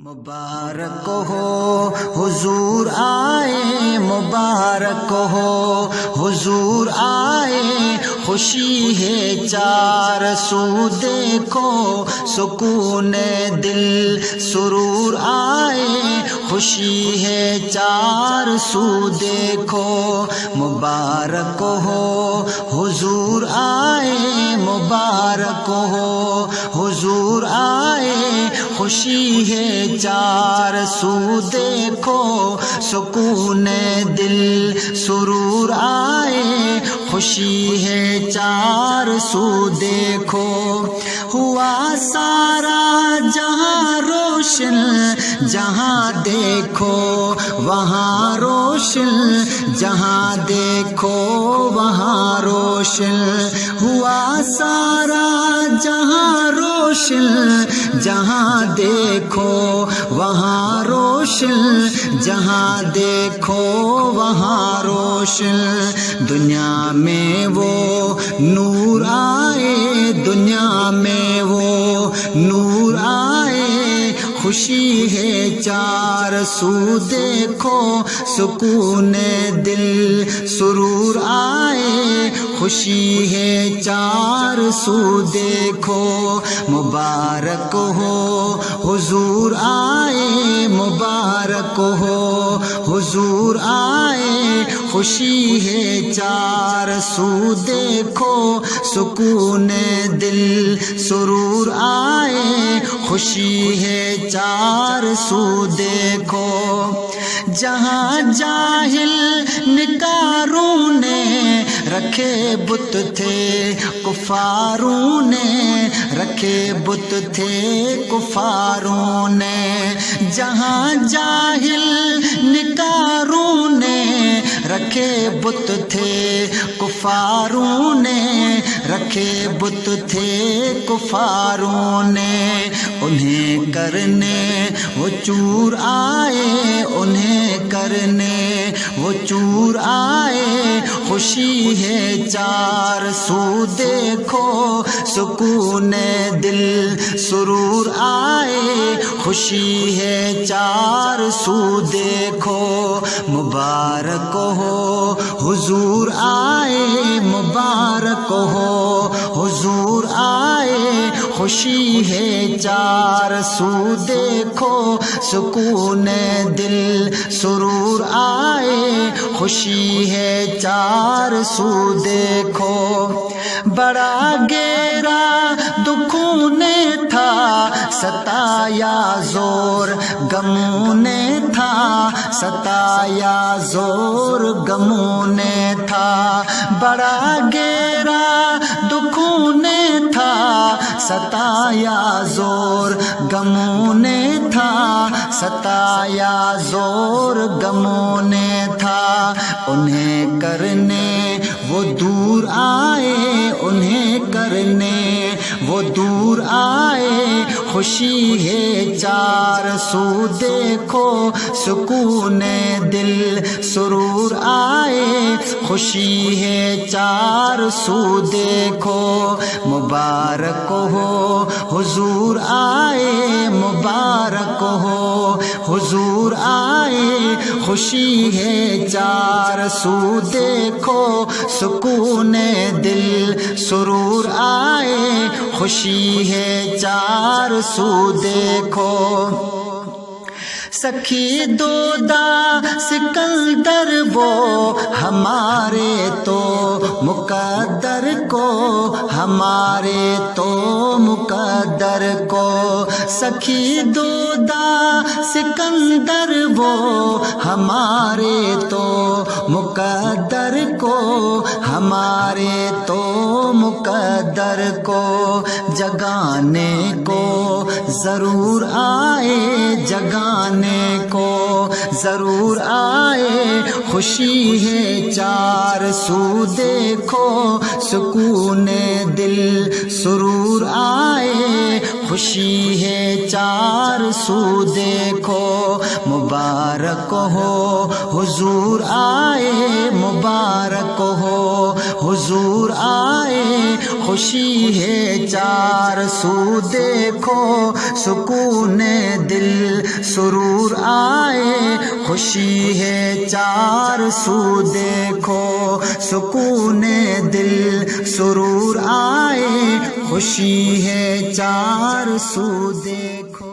مبارک ہو حضور آئے، مبارک ہو حضور آئے، خوشی ہے چار سو دیکھو، سکون دل سرور آئے، خوشی ہے چار سو دیکھو، مبارک ہو حضور آئے، مبارک ہو حضور آئے، خوشی ہے چار سو دیکھو، سکون دل سرور آئے، خوشی ہے چار سو دیکھو، ہوا سارا جہاں روشن، جہاں دیکھو وہاں روشن، جہاں دیکھو وہاں روشن، ہوا سارا جہاں روشن، جہاں دیکھو وہاں روشن، جہاں دیکھو وہاں روشن، دنیا میں وہ نور آئے، دنیا میں وہ نور آئے، خوشی ہے چار سو دیکھو، سکون دل سرور آئے، خوشی ہے چار سو دیکھو، مبارک ہو حضور آئے، مبارک ہو حضور آئے، خوشی ہے چار سو دیکھو، سکون دل سرور آئے، خوشی ہے چار سو دیکھو، جہاں جاہل نکاروں نے رکھے بت تھے، کفاروں نے رکھے بت تھے، کفاروں نے، جہاں جاہل نکاروں نے رکھے بت تھے، کفاروں نے رکھے بت تھے، کفاروں نے، انہیں کرنے وہ چور آئے، انہیں کرنے وہ چور آئے، خوشی ہے چار سو دیکھو، سکون دل سرور آئے، خوشی ہے چار سو دیکھو، مبارک ہو حضور آئے، مبارک ہو حضور آئے، خوشی ہے چار سو دیکھو، سکون دل سرور آئے، خوشی ہے چار سو دیکھو، بڑا گہرا دکھوں نے تھا، ستایا زور غموں نے تھا، ستایا زور غموں نے تھا، بڑا گہرا دکھوں نے تھا، ستایا زور غموں نے تھا، ستایا زور غموں نے تھا، انہیں کرنے وہ دور آئے، انہیں کرنے وہ دور آئے، خوشی ہے چار سو دیکھو، سکون دل سرور آئے، خوشی ہے چار سو دیکھو، مبارک ہو حضور آئے، مبارک ہو حضور آئے، خوشی ہے چار سو دیکھو، سکون دل سرور آئے، خوشی ہے چار سو دیکھو، سخی دودا سکندر وہ ہمارے تو مقدر کو، ہمارے تو مقدر کو، سخی دودا سکندر وہ ہمارے تو مقدر کو، ہمارے تو مقدر کو، جگانے کو ضرور آئے، جگانے کو ضرور آئے، خوشی ہے چار سو دیکھو، سکون دل سرور آئے، خوشی ہے چار سو دیکھو مبارک ہو حضور آئے مبارک ہو حضور آئے خوشی ہے چار سو دیکھو سکون دل سرور آئے خوشی ہے چار سو دیکھو سکون دل سرور آئے خوشی ہے چار سو دیکھو